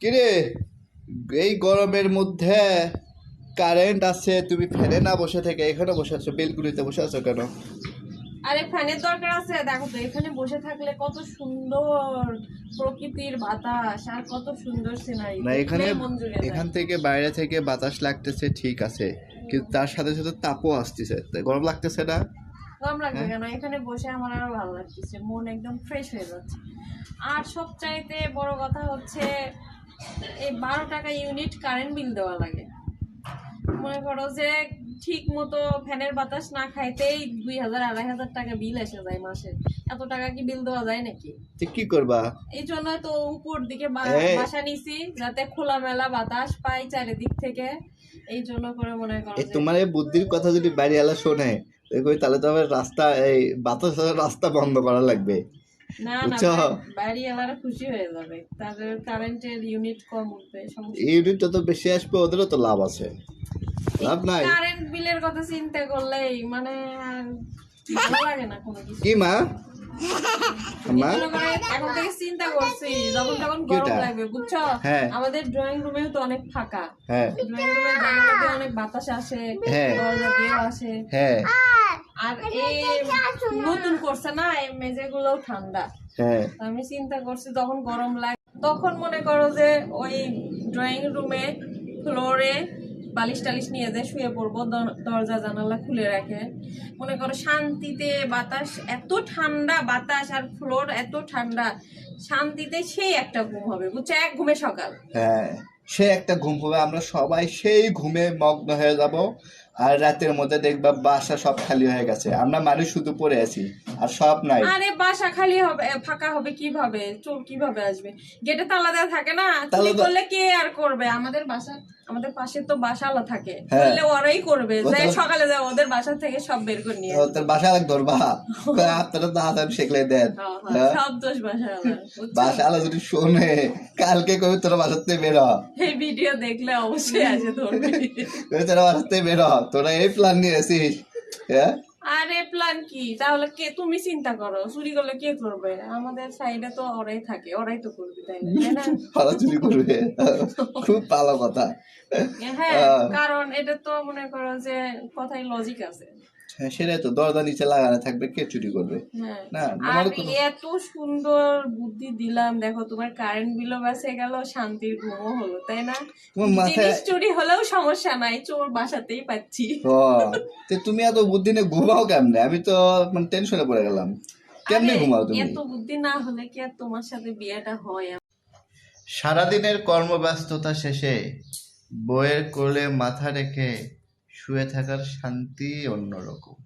কিরে, এই গরমের মধ্যে কারেন্ট আছে, তুমি ফ্যানে না বসে থেকে এখানে বসে আছো, বেলকুনিতে বসে আছো কেন? আরে ফ্যানের দরকার আছে। দেখো তো এখানে বসে থাকলে কত সুন্দর প্রকৃতির বাতাস আর কত সুন্দর সিনারি, না, এখানে দেখলেই মন জুড়ে যায়। এখান থেকে বাইরে থেকে বাতাস লাগতেছে ঠিক আছে, কিন্তু তার সাথে সাথে তাপও আসতেছে, তাই গরম লাগতেছে না? গরম লাগবে কেন? এখানে বসে আমার আরো ভালো লাগতেছে, মন একদম ফ্রেশ হয়ে যাচ্ছে। আর সবচাইতে বড় কথা হচ্ছে এই 12 টাকা ইউনিট কারেন্ট বিল দেওয়া লাগে। মনে করো যে ঠিক মতো ফ্যানের বাতাস না খাইতেই 2000-2500 টাকা বিল এসে যায় মাসে। এত টাকা কি বিল দেওয়া যায় নাকি? তো কি করবা? এই জন্য তো উপর দিকে এই। বাসা নিছি, যাতে খোলামেলা বাতাস পাই চারিদিক থেকে। এই জন্য করে মনে করো যে তোমার এই বুদ্ধির কথা যদি বাইরে এলা শোনে তাহলে তো আমার রাস্তা, এই বাতাস রাস্তা বন্ধ করা লাগবে। না না, বুঝছো? বাড়ি এলারা খুশি হয়ে যাবে, তাদের কারেন্টের ইউনিট কম উঠবে, সমস্যা। ইউনিট যত বেশি আসবে ওদেরও তো লাভ আছে, লাভ নাই? কারেন্ট বিলের কথা চিন্তা করলেই মানে আর ভালো লাগে না কোনো কিছু। কি মা? মা মনে করে এখন থেকে চিন্তা করছি, যখন তখন গরম কিটা? লাগবে, বুঝছো? হ্যাঁ। আমাদের ড্রয়িং রুমেও তো অনেক ফাঁকা, হ্যাঁ ড্রয়িং রুমের জানালা দিয়ে অনেক বাতাস আসে, হ্যাঁ। দরজা দিয়েও আসে। হ্যাঁ আর এই নতুন করছে না, এই মেঝেগুলোও ঠান্ডা। হ্যাঁ আমি চিন্তা করছি যখন গরম লাগে তখন মনে করো যে ওই ড্রয়িং রুমে ফ্লোরে বালিশ টালিশ নিয়ে যায় শুয়ে পড়বো, দরজা জানালা খুলে রাখে। মনে করো শান্তিতে বাতাস, এত ঠান্ডা বাতাস আর ফ্লোর এত ঠান্ডা, শান্তিতে সেই একটা ঘুম হবে, বুঝছো? এক ঘুমে সকাল। হ্যাঁ, সে একটা ঘুম হবে, আমরা সবাই সেই ঘুমে মগ্ন হয়ে যাব। আর রাতের মধ্যে দেখবা বাসা সব খালি হয়ে গেছে, আমরা মানুষ শুধু পড়ে আছি আর সব নাই। আরে বাসা খালি হবে, ফাঁকা হবে কিভাবে? চোর কিভাবে আসবে? গেটে তালা দেওয়া থাকে না, চুরি করলে কে আর করবে? আমাদের বাসা, আমাদের পাশে তো বাসাওয়ালা থাকে, করলে ওরাই করবে, যে সকালে যায় ওদের বাসা থেকে সব বের করে নিয়ে তোর বাসা লাগ ধরবা, আপনারা তো হাত শেখলে দেন। সব দোষ বাসাওয়ালা। বাসাওয়ালা যদি শোনে কালকে কবি তোরা বাসাতে বের হ, এই ভিডিও দেখলে অবশ্যই আসে ধরবে। তোরা বাসাতে বের হ, তোরা এই প্ল্যান নিয়ে আসিস। হ্যাঁ, আরে প্ল্যান কি? তাহলে কে, তুমি চিন্তা করো, চুরি করলে কে করবে? আমাদের সাইডে তো ওরাই থাকে, ওরাই তো করবে, তাই না? ভালো চুরি করবে, খুব ভালো কথা। হ্যাঁ, কারণ এটা তো মনে করো যে কথাই লজিক আছে। হ্যাঁ, সেটাই তো, দরজা নিচে লাগানো থাকবে, কে চুরি করবে? হ্যাঁ, না, আর এত সুন্দর বুদ্ধি দিলাম, দেখো তোমার কারেন্ট বিলও বেঁচে গেল, শান্তির ঘুমও হলো, তাই না? জিনিস চুরি হলেও সমস্যা নাই, চোর বাসাতেই পাচ্ছি। তুমি এত বুদ্ধি নিয়ে ঘুমাও কেমনে? আমি তো মানে টেনশনে পড়ে গেলাম, কেমনে ঘুমাও তুমি? এত বুদ্ধি না হলে কি আর তোমার সাথে বিয়েটা হয়? সারাদিনের কর্মব্যস্ততা শেষে বইয়ের কোলে মাথা রেখে শুয়ে থাকার শান্তি অন্যরকম।